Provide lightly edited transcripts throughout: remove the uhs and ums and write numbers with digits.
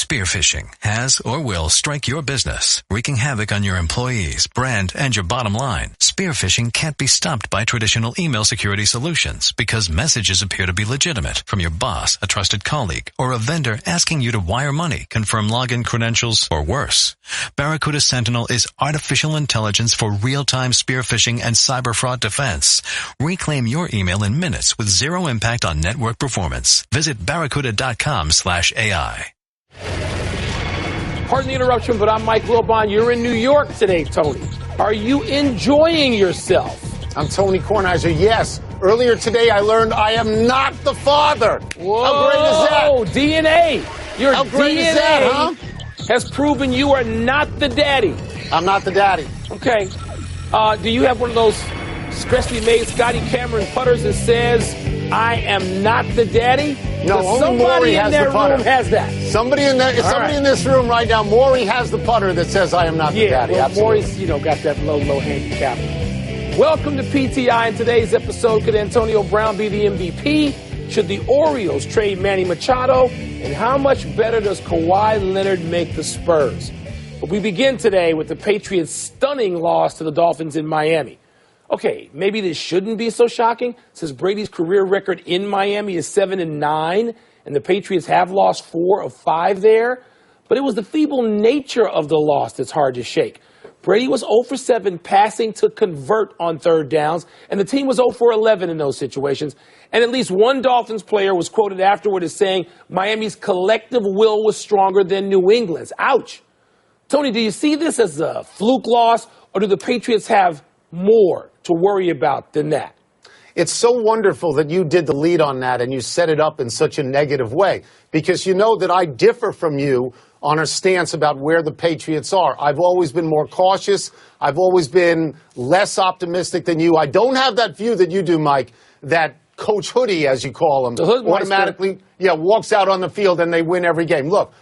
Spearphishing has or will strike your business, wreaking havoc on your employees, brand, and your bottom line. Spearphishing can't be stopped by traditional email security solutions because messages appear to be legitimate from your boss, a trusted colleague, or a vendor asking you to wire money, confirm login credentials, or worse. Barracuda Sentinel is artificial intelligence for real-time spearphishing and cyber fraud defense. Reclaim your email in minutes with zero impact on network performance. Visit barracuda.com/AI. Pardon the interruption, but I'm Mike Wilbon. You're in New York today, Tony. Are you enjoying yourself? I'm Tony Kornheiser. Yes. Earlier today, I learned I am not the father. Whoa, how great is that? DNA. Your how great DNA is that, huh? has proven you are not the daddy. I'm not the daddy. Okay. Do you have one of those specially made Scotty Cameron putters that says, I am not the daddy? No, only Maury has the putter. Room has that. Somebody in this room right now, Maury has the putter that says I am not the daddy. Well, absolutely. Maury's, got that low handicap. Welcome to PTI. In today's episode, could Antonio Brown be the MVP? Should the Orioles trade Manny Machado? And how much better does Kawhi Leonard make the Spurs? But we begin today with the Patriots' stunning loss to the Dolphins in Miami. Okay, maybe this shouldn't be so shocking, since Brady's career record in Miami is 7-9, and the Patriots have lost 4 of 5 there. But it was the feeble nature of the loss that's hard to shake. Brady was 0 for 7 passing to convert on third downs, and the team was 0 for 11 in those situations. And at least one Dolphins player was quoted afterward as saying Miami's collective will was stronger than New England's. Ouch. Tony, do you see this as a fluke loss, or do the Patriots have more to worry about than that? It's so wonderful that you did the lead on that and you set it up in such a negative way, because you know that I differ from you on our stance about where the Patriots are. I've always been more cautious. I've always been less optimistic than you. I don't have that view that you do, Mike, that Coach Hoodie, as you call him, automatically walks out on the field and they win every game. Look,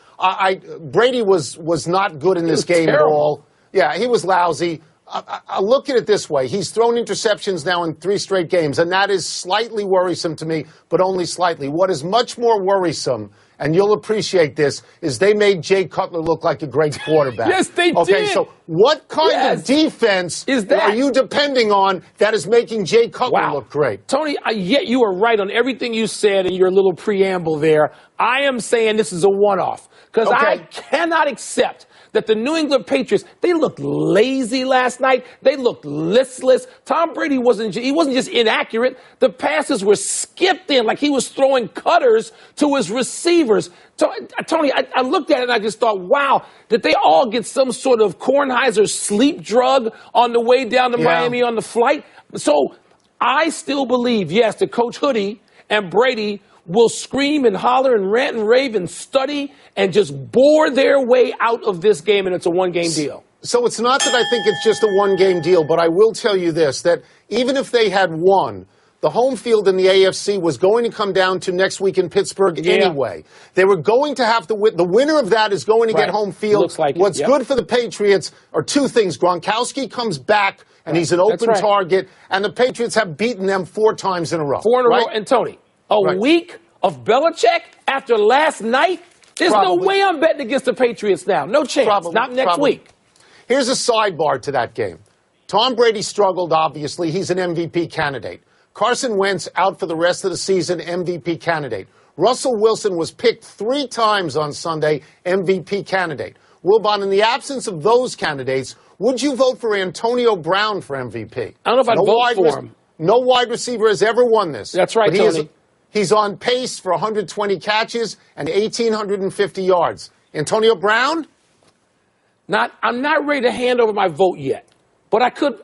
Brady was not good in this game at all. Yeah, he was lousy. I look at it this way. He's thrown interceptions now in 3 straight games, and that is slightly worrisome to me, but only slightly. What is much more worrisome, and you'll appreciate this, is they made Jay Cutler look like a great quarterback. Yes, they did. Okay, so what kind of defense are you depending on that is making Jay Cutler look great? Tony, yet you are right on everything you said in your little preamble there. I am saying this is a one-off, because I cannot accept that the New England Patriots, they looked lazy last night. They looked listless. Tom Brady wasn't just inaccurate. The passes were skipped in like he was throwing cutters to his receivers. Tony, I looked at it and I just thought, wow, did they all get some sort of Kornheiser sleep drug on the way down to Miami on the flight? So I still believe, yes, that Coach Hoodie and Brady will scream and holler and rant and rave and study and just bore their way out of this game, and it's a one-game deal. So it's not that I think it's just a one-game deal, but I will tell you this, that even if they had won, the home field in the AFC was going to come down to next week in Pittsburgh anyway. They were going to have to win. The winner of that is going to get home field. Looks like What's good for the Patriots are 2 things. Gronkowski comes back, and he's an open target, and the Patriots have beaten them 4 times in a row. 4 in a row. And Tony, a week of Belichick after last night? There's no way I'm betting against the Patriots now. No chance. Not next week. Here's a sidebar to that game. Tom Brady struggled, obviously. He's an MVP candidate. Carson Wentz out for the rest of the season, MVP candidate. Russell Wilson was picked 3 times on Sunday, MVP candidate. Wilbon, in the absence of those candidates, would you vote for Antonio Brown for MVP? I don't know if I'd vote for him. No wide receiver has ever won this. That's right, Tony. He's on pace for 120 catches and 1,850 yards. Antonio Brown? I'm not ready to hand over my vote yet, but I could.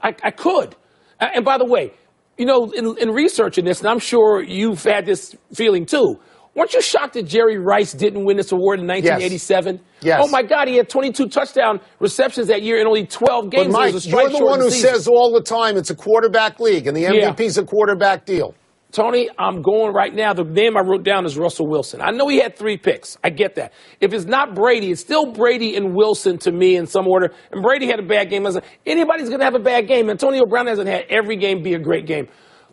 And by the way, in researching this, and I'm sure you've had this feeling too, weren't you shocked that Jerry Rice didn't win this award in 1987? Yes. Oh, my God, he had 22 touchdown receptions that year in only 12 games. But, Mike, you're the one who says all the time it's a quarterback league, and the MVP's a quarterback deal. Tony, I'm going right now. The name I wrote down is Russell Wilson. I know he had 3 picks. I get that. If it's not Brady, it's still Brady and Wilson to me in some order. And Brady had a bad game. Anybody's going to have a bad game. Antonio Brown hasn't had every game be a great game.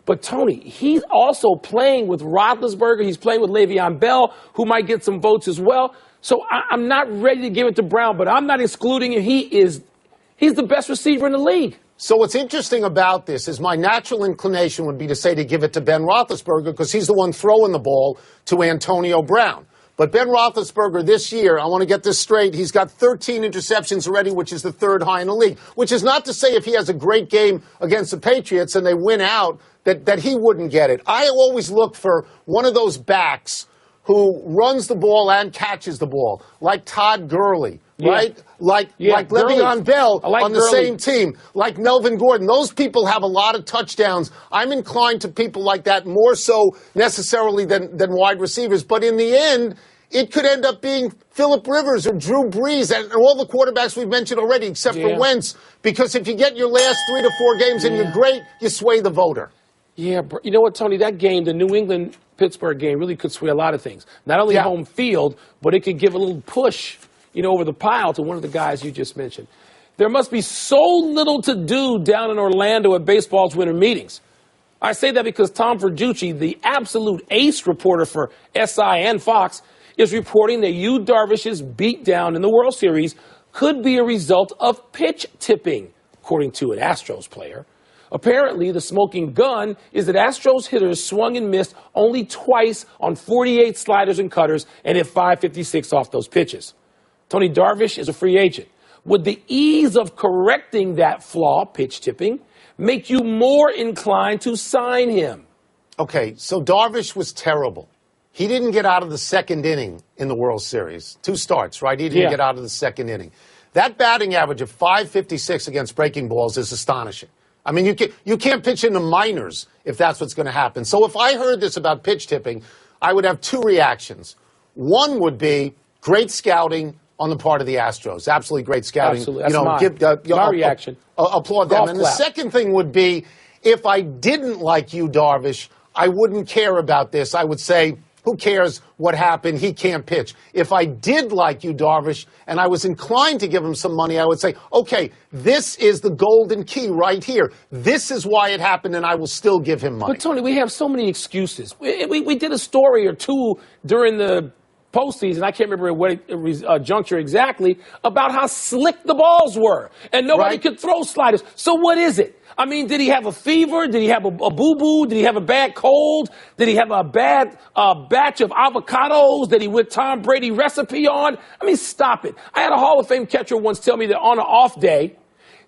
But, Tony, he's also playing with Roethlisberger. He's playing with Le'Veon Bell, who might get some votes as well. So I'm not ready to give it to Brown, but I'm not excluding him. He's the best receiver in the league. So what's interesting about this is my natural inclination would be to say to give it to Ben Roethlisberger because he's the one throwing the ball to Antonio Brown. But Ben Roethlisberger this year, I want to get this straight, he's got 13 interceptions already, which is the third high in the league. Which is not to say if he has a great game against the Patriots and they win out, that he wouldn't get it. I always look for one of those backs who runs the ball and catches the ball, like Todd Gurley, right? Like Le'Veon Bell on the same team, like Melvin Gordon. Those people have a lot of touchdowns. I'm inclined to people like that more so necessarily than wide receivers. But in the end, it could end up being Phillip Rivers or Drew Brees and all the quarterbacks we've mentioned already, except for Wentz. Because if you get your last 3 to 4 games and you're great, you sway the voter. Yeah, you know what, Tony? That game, the New England-Pittsburgh game, really could sway a lot of things. Not only home field, but it could give a little push, over the pile to one of the guys you just mentioned. There must be so little to do down in Orlando at baseball's winter meetings. I say that because Tom Verducci, the absolute ace reporter for SI and Fox, is reporting that Yu Darvish's beatdown in the World Series could be a result of pitch tipping, according to an Astros player. Apparently, the smoking gun is that Astros hitters swung and missed only twice on 48 sliders and cutters and hit 556 off those pitches. Tony Darvish is a free agent. Would the ease of correcting that flaw, pitch tipping, make you more inclined to sign him? Okay, so Darvish was terrible. He didn't get out of the second inning in the World Series. 2 starts, right? He didn't get out of the second inning. That batting average of 556 against breaking balls is astonishing. I mean, you can't pitch in the minors if that's what's going to happen. So if I heard this about pitch tipping, I would have 2 reactions. One would be great scouting on the part of the Astros. Absolutely great scouting. Absolutely. That's my reaction. Applaud them. And the second thing would be, if I didn't like Yu Darvish, I wouldn't care about this. I would say, who cares what happened? He can't pitch. If I did like Yu Darvish and I was inclined to give him some money, I would say, okay, this is the golden key right here. This is why it happened, and I will still give him money. But, Tony, we have so many excuses. We did a story or two during the postseason, I can't remember what juncture exactly, about how slick the balls were. And nobody could throw sliders. So what is it? I mean, did he have a fever? Did he have a boo-boo? Did he have a bad cold? Did he have a bad batch of avocados that he went Tom Brady recipe on? I mean, stop it. I had a Hall of Fame catcher once tell me that on an off day,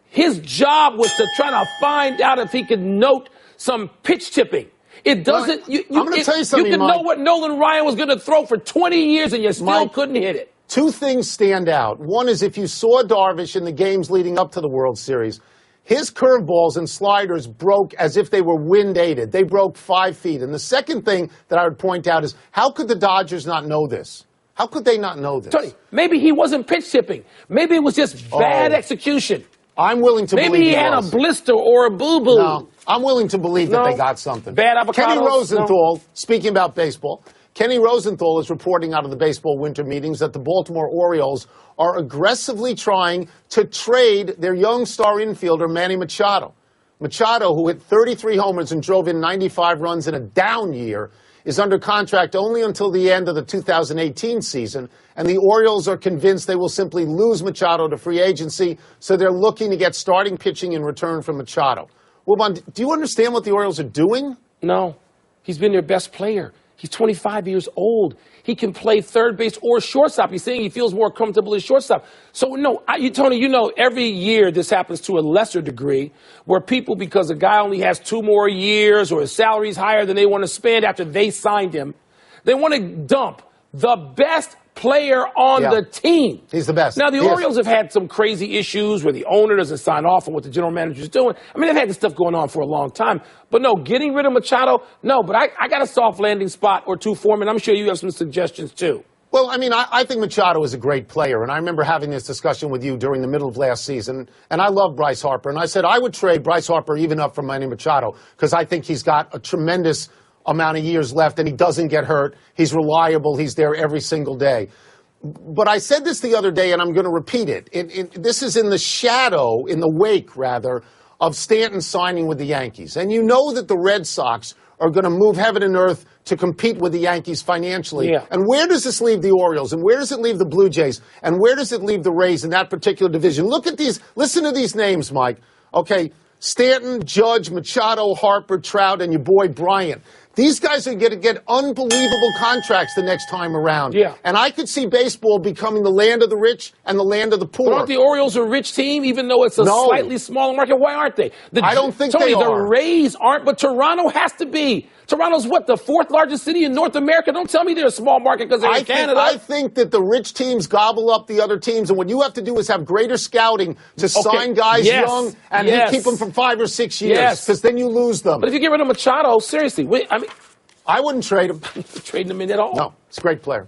his job was to try to find out if he could note some pitch tipping. It doesn't. I'm going to tell you something, You can know what Nolan Ryan was going to throw for 20 years, and you still couldn't hit it. 2 things stand out. One is if you saw Darvish in the games leading up to the World Series, his curveballs and sliders broke as if they were wind-aided. They broke 5 feet. And the second thing that I would point out is, how could the Dodgers not know this? How could they not know this? Tony, maybe he wasn't pitch tipping. Maybe it was just bad execution. I'm willing to believe maybe he had a blister or a boo-boo. No, I'm willing to believe that they got something. Bad avocados. Kenny Rosenthal, speaking about baseball, Kenny Rosenthal is reporting out of the baseball winter meetings that the Baltimore Orioles are aggressively trying to trade their young star infielder, Manny Machado. Machado, who hit 33 homers and drove in 95 runs in a down year, is under contract only until the end of the 2018 season, and the Orioles are convinced they will simply lose Machado to free agency, so they're looking to get starting pitching in return from Machado. Wilbon, do you understand what the Orioles are doing? No. He's been their best player. He's 25 years old. He can play third base or shortstop. He's saying he feels more comfortable as shortstop. So, no, Tony, every year this happens to a lesser degree where people, because a guy only has 2 more years or his salary's higher than they want to spend after they signed him, they want to dump the best player on the team. He's the best. Now, the Orioles have had some crazy issues where the owner doesn't sign off on what the general manager is doing. I mean, they've had this stuff going on for a long time. But no, getting rid of Machado, no. But I got a soft landing spot or 2 for him, and I'm sure you have some suggestions, too. Well, I mean, I think Machado is a great player, and I remember having this discussion with you during the middle of last season, and I love Bryce Harper, and I said I would trade Bryce Harper even up from Manny Machado because I think he's got a tremendous amount of years left, and he doesn't get hurt. He's reliable. He's there every single day. But I said this the other day, and I'm going to repeat it. This is in the wake, of Stanton signing with the Yankees. And you know that the Red Sox are going to move heaven and earth to compete with the Yankees financially. Yeah. And where does this leave the Orioles? And where does it leave the Blue Jays? And where does it leave the Rays in that particular division? Look at these. Listen to these names, Mike. Okay, Stanton, Judge, Machado, Harper, Trout, and your boy Bryant. These guys are going to get unbelievable contracts the next time around. Yeah. And I could see baseball becoming the land of the rich and the land of the poor. But aren't the Orioles a rich team, even though it's a slightly smaller market? Why aren't they? I don't think Tony, they are. The Rays aren't, but Toronto has to be. Toronto's what, the fourth largest city in North America? Don't tell me they're a small market because they're in Canada. I think that the rich teams gobble up the other teams, and what you have to do is have greater scouting to sign guys young and keep them for 5 or 6 years, because then you lose them. But if you get rid of Machado, seriously, I wouldn't trade him. Trading him in at all. No, it's a great player.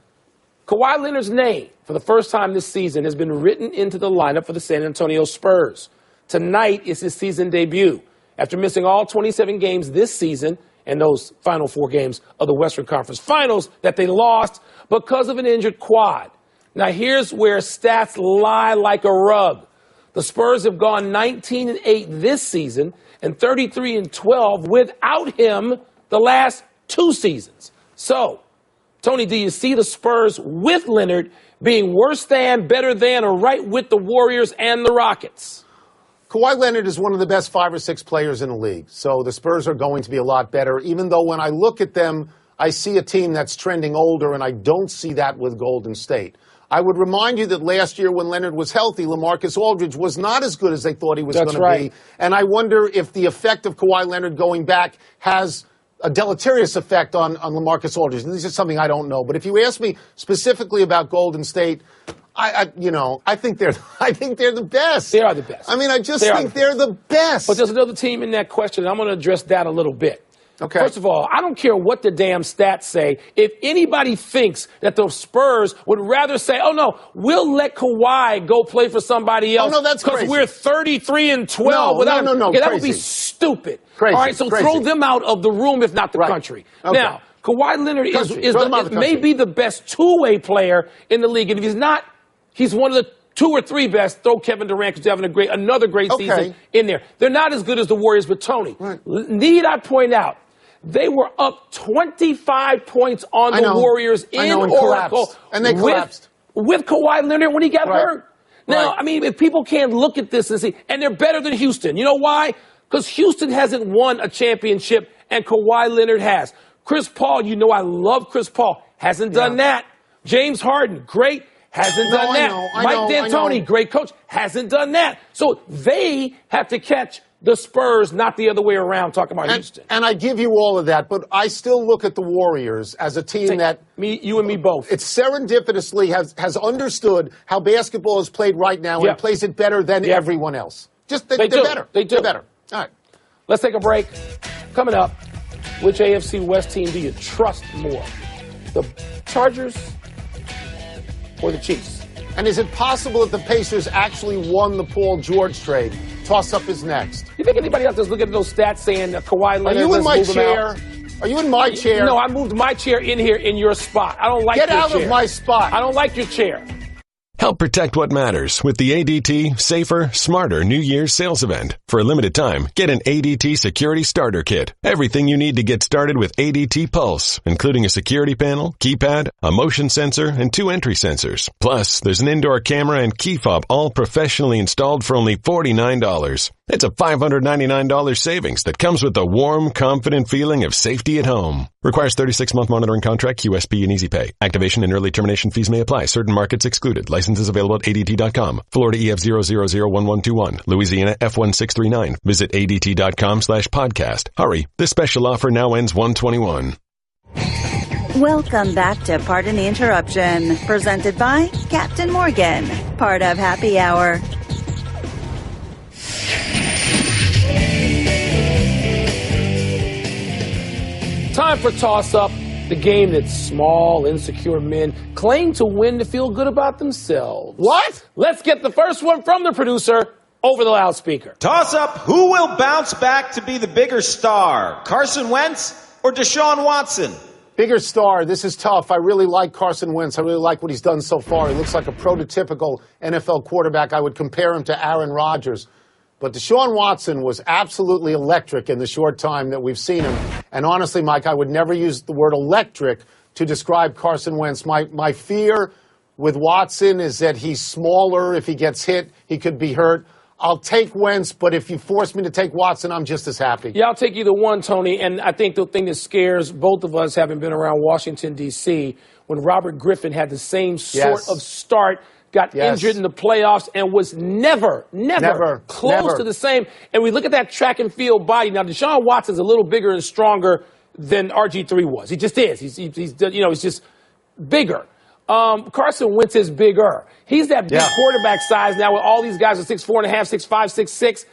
Kawhi Leonard's name, for the first time this season, has been written into the lineup for the San Antonio Spurs. Tonight is his season debut. After missing all 27 games this season and those final 4 games of the Western Conference Finals that they lost because of an injured quad. Now, here's where stats lie like a rug. The Spurs have gone 19-8 this season and 33-12 without him the last 2 seasons. So, Tony, do you see the Spurs with Leonard being worse than, better than, or right with the Warriors and the Rockets? Kawhi Leonard is one of the best 5 or 6 players in the league. So the Spurs are going to be a lot better, even though when I look at them, I see a team that's trending older, and I don't see that with Golden State. I would remind you that last year when Leonard was healthy, LaMarcus Aldridge was not as good as they thought he was going to be. And I wonder if the effect of Kawhi Leonard going back has a deleterious effect on LaMarcus Aldridge. This is something I don't know. But if you ask me specifically about Golden State, I think they're the best. They are the best. I mean, I just think they're the best. But there's another team in that question, and I'm going to address that a little bit. Okay. First of all, I don't care what the damn stats say. If anybody thinks that the Spurs would rather say, oh, no, we'll let Kawhi go play for somebody else. Oh, no, that's crazy. Because we're 33-12. No, that would be stupid. Crazy. All right, so throw them out of the room, if not the country. Okay. Now, Kawhi Leonard is maybe the best two-way player in the league. And if he's not, he's one of the 2 or 3 best. Throw Kevin Durant because they're having another great season in there. They're not as good as the Warriors, but Tony, need I point out, they were up 25 points on the Warriors in Oracle. And they collapsed. With Kawhi Leonard when he got hurt. Now, I mean, if people can't look at this and see, and they're better than Houston. You know why? Because Houston hasn't won a championship, and Kawhi Leonard has. Chris Paul, I love Chris Paul. Hasn't done that. James Harden, great. Hasn't done that. Mike D'Antoni, great coach. Hasn't done that. So they have to catch the Spurs, not the other way around, talking about Houston. And I give you all of that, but I still look at the Warriors as a team you and me both. It serendipitously has understood how basketball is played right now and plays it better than everyone else. They're better. They're better. All right. Let's take a break. Coming up, which AFC West team do you trust more? The Chargers or the Chiefs? And is it possible that the Pacers actually won the Paul George trade? Toss-up is next. You think anybody else is looking at those stats saying Kawhi Leonard? Are you in my chair? Are you in my chair? No, I moved my chair in here in your spot. I don't like your chair. Get out of my spot. I don't like your chair. Help protect what matters with the ADT Safer, Smarter New Year's sales event. For a limited time, get an ADT Security Starter Kit. Everything you need to get started with ADT Pulse, including a security panel, keypad, a motion sensor, and 2 entry sensors. Plus, there's an indoor camera and key fob all professionally installed for only $49. It's a $599 savings that comes with the warm, confident feeling of safety at home. Requires 36-month monitoring contract, QSP, and Easy Pay. Activation and early termination fees may apply. Certain markets excluded. Licenses available at ADT.com. Florida EF0001121. Louisiana F1639. Visit ADT.com/podcast. Hurry. This special offer now ends 1/21. Welcome back to Pardon the Interruption. Presented by Captain Morgan. Part of Happy Hour. Time for Toss-Up, the game that small, insecure men claim to win to feel good about themselves. What? Let's get the first one from the producer over the loudspeaker. Toss-Up, who will bounce back to be the bigger star? Carson Wentz or Deshaun Watson? Bigger star. This is tough. I really like Carson Wentz. I really like what he's done so far. He looks like a prototypical NFL quarterback. I would compare him to Aaron Rodgers. But Deshaun Watson was absolutely electric in the short time that we've seen him. And honestly, Mike, I would never use the word electric to describe Carson Wentz. My fear with Watson is that he's smaller. If he gets hit, he could be hurt. I'll take Wentz, but if you force me to take Watson, I'm just as happy. Yeah, I'll take either one, Tony. And I think the thing that scares both of us, having been around Washington, D.C., when Robert Griffin had the same sort of start, got injured in the playoffs, and was never close to the same. And we look at that track and field body. Now, Deshaun Watson's a little bigger and stronger than RG3 was. He just is. He's just bigger. Carson Wentz is bigger. He's that big quarterback size now with all these guys are 6'4.5", 6'5", 6'6".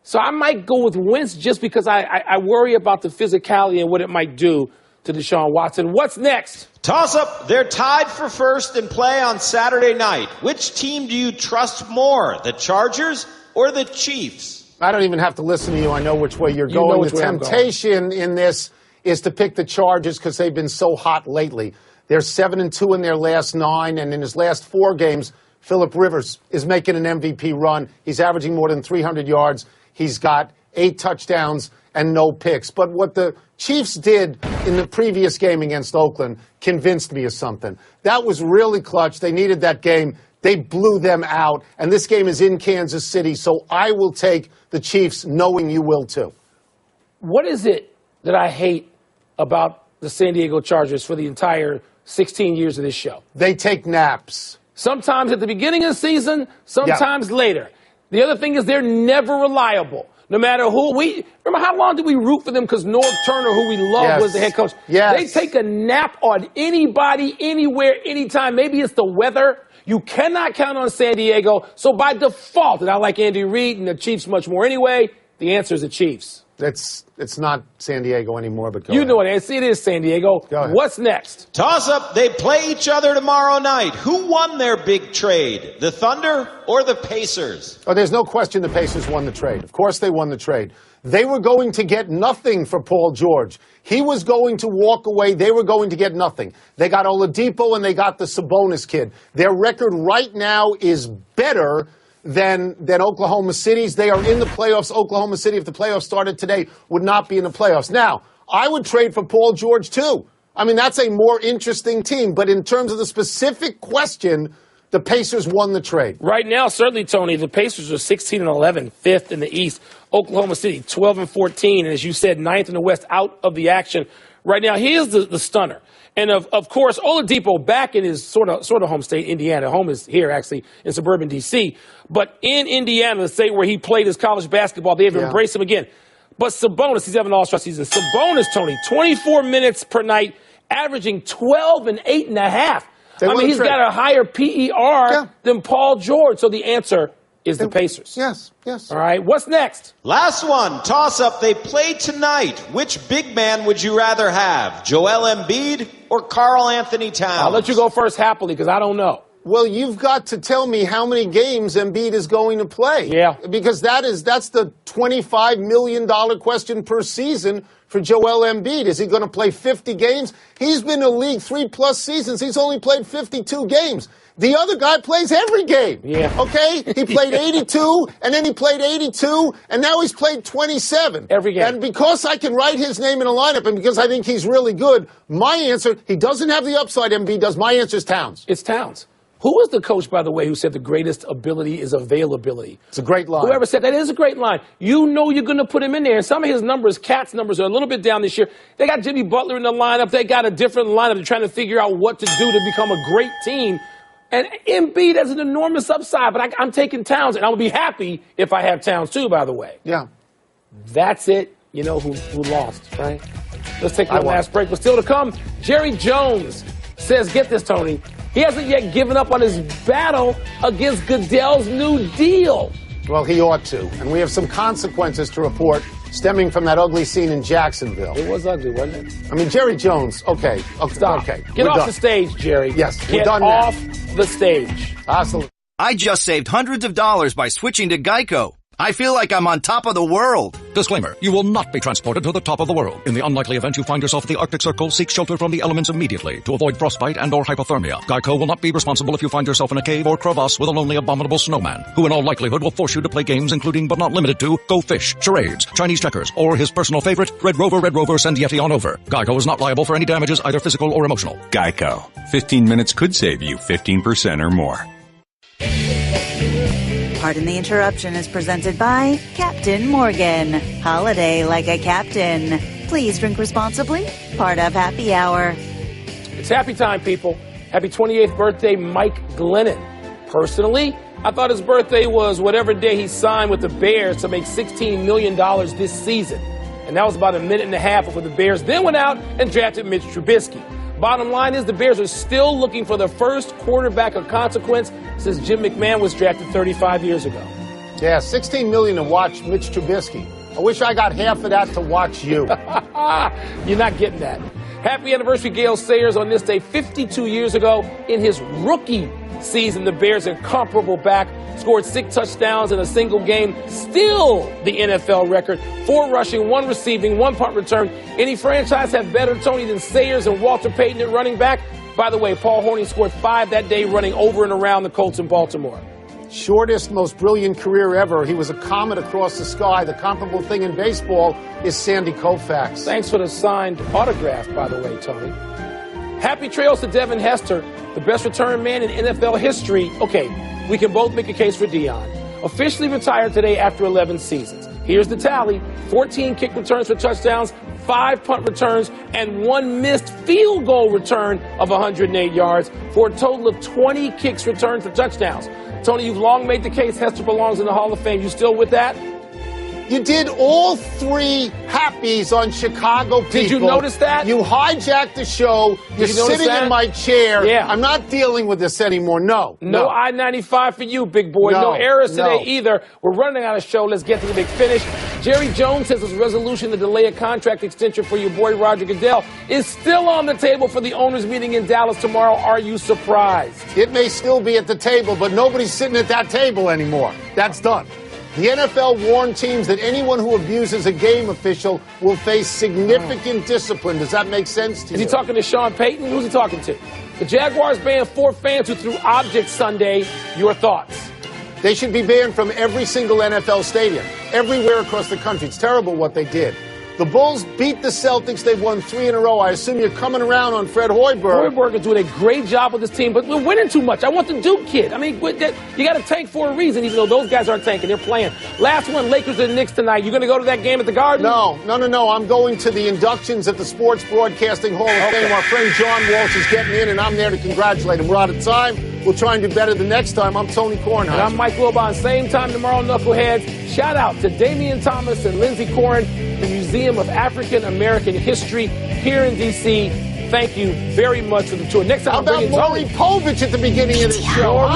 So I might go with Wentz just because I worry about the physicality and what it might do to Deshaun Watson. What's next? Toss-up. They're tied for first in play on Saturday night. Which team do you trust more, the Chargers or the Chiefs? I don't even have to listen to you. I know which way you're going. The temptation in this is to pick the Chargers because they've been so hot lately. They're 7-2 in their last 9, and in his last 4 games, Phillip Rivers is making an MVP run. He's averaging more than 300 yards. He's got 8 touchdowns and no picks. But what the Chiefs did in the previous game against Oakland convinced me of something. That was really clutch. They needed that game. They blew them out. And this game is in Kansas City, so I will take the Chiefs, knowing you will too. What is it that I hate about the San Diego Chargers for the entire 16 years of this show? They take naps. Sometimes at the beginning of the season, sometimes later. The other thing is they're never reliable. No matter who remember how long did we root for them because Norv Turner, who we love, was the head coach. They take a nap on anybody, anywhere, anytime. Maybe it's the weather. You cannot count on San Diego. So by default, and I like Andy Reid and the Chiefs much more anyway, the answer is the Chiefs. It's not San Diego anymore, but go ahead. You know it is. It is San Diego. What's next? Toss-up. They play each other tomorrow night. Who won their big trade, the Thunder or the Pacers? Oh, there's no question the Pacers won the trade. Of course they won the trade. They were going to get nothing for Paul George. He was going to walk away. They were going to get nothing. They got Oladipo and they got the Sabonis kid. Their record right now is better than Oklahoma City's. They are in the playoffs. Oklahoma City, if the playoffs started today, would not be in the playoffs. Now, I would trade for Paul George, too. I mean, that's a more interesting team. But in terms of the specific question, the Pacers won the trade. Right now, certainly, Tony, the Pacers are 16-11, 5th in the East. Oklahoma City, 12-14, and as you said, 9th in the West, out of the action. Right now, here's the stunner. And of course, Oladipo back in his sort of home state, Indiana. Home is here, actually, in suburban D.C. But in Indiana, the state where he played his college basketball, they have embraced him again. But Sabonis, he's having an all-star season. Sabonis, Tony, 24 minutes per night, averaging 12 and 8.5. I mean, he's got a higher PER than Paul George. So the answer is the Pacers. Yes. All right, what's next? Last one, toss-up. They play tonight. Which big man would you rather have, Joel Embiid or Karl Anthony Towns? I'll let you go first happily because I don't know. Well, you've got to tell me how many games Embiid is going to play. Yeah. Because that's the $25 million question per season for Joel Embiid. Is he going to play 50 games? He's been in the league 3+ seasons. He's only played 52 games. The other guy plays every game. Yeah. Okay? He played 82, and then he played 82, and now he's played 27. Every game. And because I can write his name in a lineup, and because I think he's really good, my answer, he doesn't have the upside Embiid does. My answer is Towns. It's Towns. Who was the coach, by the way, who said the greatest ability is availability? It's a great line. Whoever said that is a great line. You know you're going to put him in there. And some of his numbers, Cat's numbers, are a little bit down this year. They got Jimmy Butler in the lineup. They got a different lineup. They're trying to figure out what to do to become a great team. And Embiid has an enormous upside, but I'm taking Towns, and I'll be happy if I have Towns too, by the way. Yeah. That's it. You know who lost, right? Let's take one last break. But still to come, Jerry Jones says, get this, Tony, he hasn't yet given up on his battle against Goodell's New Deal. Well, he ought to. And we have some consequences to report stemming from that ugly scene in Jacksonville. It was ugly, wasn't it? I mean, Jerry Jones, okay. Stop. Okay. Get off the stage, Jerry. Yes, we're done now. Get off the stage. Absolutely. I just saved hundreds of dollars by switching to Geico. I feel like I'm on top of the world. Disclaimer, you will not be transported to the top of the world. In the unlikely event you find yourself at the Arctic Circle, seek shelter from the elements immediately to avoid frostbite and or hypothermia. Geico will not be responsible if you find yourself in a cave or crevasse with a lonely abominable snowman, who in all likelihood will force you to play games including but not limited to Go Fish, charades, Chinese checkers, or his personal favorite, Red Rover, send Yeti on over. Geico is not liable for any damages, either physical or emotional. Geico. 15 minutes could save you 15% or more. Pardon the Interruption is presented by Captain Morgan. Holiday like a captain. Please drink responsibly. Part of Happy Hour. It's happy time, people. Happy 28th birthday, Mike Glennon. Personally, I thought his birthday was whatever day he signed with the Bears to make $16 million this season. And that was about a minute and a half before the Bears then went out and drafted Mitch Trubisky. Bottom line is the Bears are still looking for the first quarterback of consequence since Jim McMahon was drafted 35 years ago. Yeah, $16 million to watch Mitch Trubisky. I wish I got half of that to watch you. You're not getting that. Happy anniversary, Gale Sayers, on this day 52 years ago. In his rookie season, the Bears' incomparable back scored 6 touchdowns in a single game. Still the NFL record. 4 rushing, 1 receiving, 1 punt return. Any franchise have better, Tony, than Sayers and Walter Payton at running back? By the way, Paul Hornung scored 5 that day running over and around the Colts in Baltimore. Shortest, most brilliant career ever. He was a comet across the sky. The comparable thing in baseball is Sandy Koufax. Thanks for the signed autograph, by the way, Tony. Happy trails to Devin Hester, the best return man in NFL history. Okay, we can both make a case for Dion. Officially retired today after 11 seasons. Here's the tally. 14 kick returns for touchdowns, 5 punt returns, and 1 missed field goal return of 108 yards for a total of 20 kicks returned for touchdowns. Tony, you've long made the case Hester belongs in the Hall of Fame. You still with that? You did all 3 happies on Chicago people. Did you notice that? You hijacked the show. You're sitting in my chair. Yeah. I'm not dealing with this anymore. No. No I-95 for you, big boy. No errors today either. We're running out of show. Let's get to the big finish. Jerry Jones says his resolution to delay a contract extension for your boy Roger Goodell is still on the table for the owners' meeting in Dallas tomorrow. Are you surprised? It may still be at the table, but nobody's sitting at that table anymore. That's done. The NFL warned teams that anyone who abuses a game official will face significant discipline. Does that make sense to you? Is he talking to Sean Payton? Who's he talking to? The Jaguars banned 4 fans who threw objects Sunday. Your thoughts? They should be banned from every single NFL stadium, everywhere across the country. It's terrible what they did. The Bulls beat the Celtics. They've won 3 in a row. I assume you're coming around on Fred Hoiberg. Hoiberg is doing a great job with this team, but we're winning too much. I want the Duke kid. I mean, you got to tank for a reason, even though those guys aren't tanking. They're playing. Last one, Lakers and Knicks tonight. You going to go to that game at the Garden? No. I'm going to the inductions at the Sports Broadcasting Hall of Fame. Our friend John Walsh is getting in, and I'm there to congratulate him. We're out of time. We'll try and do better the next time. I'm Tony Kornheiser. And I'm Mike Wilbon. Same time tomorrow, Knuckleheads. Shout out to Damian Thomas and Lindsey Corrin, the Museum of African American History here in D.C. Thank you very much for the tour. Next time, how about Maury Povich at the beginning of the show?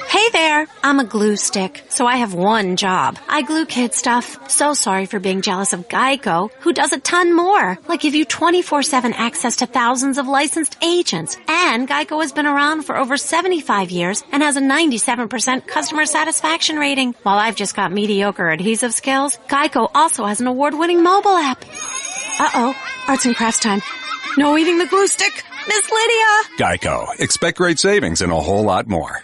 Hey there, I'm a glue stick, so I have one job. I glue kid stuff. So sorry for being jealous of Geico, who does a ton more, like give you 24/7 access to thousands of licensed agents. And Geico has been around for over 75 years and has a 97% customer satisfaction rating. While I've just got mediocre adhesive skills, Geico also has an award-winning mobile app. Uh-oh, arts and crafts time. No eating the glue stick, Miss Lydia! Geico. Expect great savings and a whole lot more.